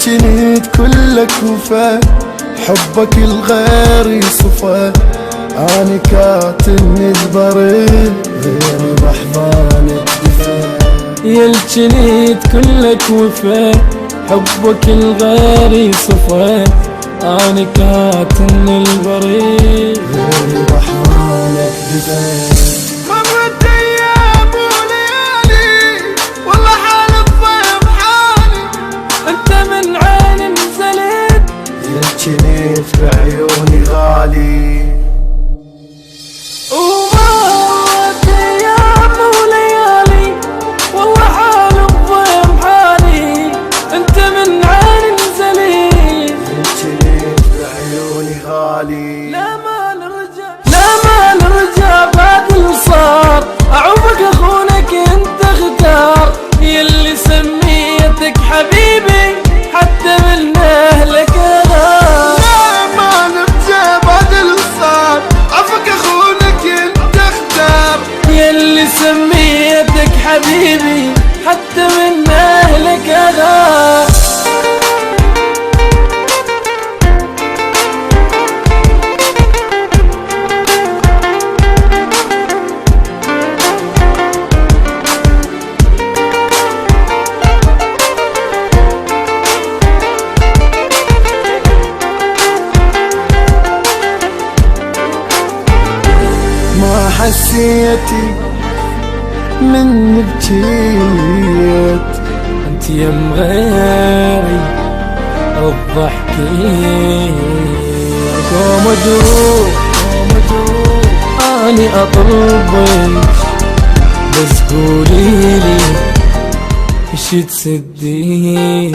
الجنيد كلك وفاء، حبك الغير صفا، أنا كاتم البريد غيري بحضانك دفا. يا الجنيد كلك وفاء، حبك الغير صفا، أنا كاتم البريد غيري بحضانك دفا. مرت ايام وليالي والله حال الضيم حالي، انت من عين نزلت يا الجنيد بعيوني غالي. ومرت ايام وليالي والله حال الضيم حالي، انت من عين نزلت يا الجنيد بعيوني غالي. لا ما نرجع بعد اللي صار، اعوفك اخونك انت اختار، يلي سميتك حبيبي حتى من اهلك غار. لا ما نرجع بعد اللي صار، عفك اخونك انت اختار، يلي سميتك حبيبي حتى من اهلك غار. ما حسيتي من بجيت، انت يم غيري الضحكي، قوم ادوق اني اطلبك، بس قوليلي ايش تسدي.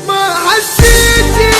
ما حسيتي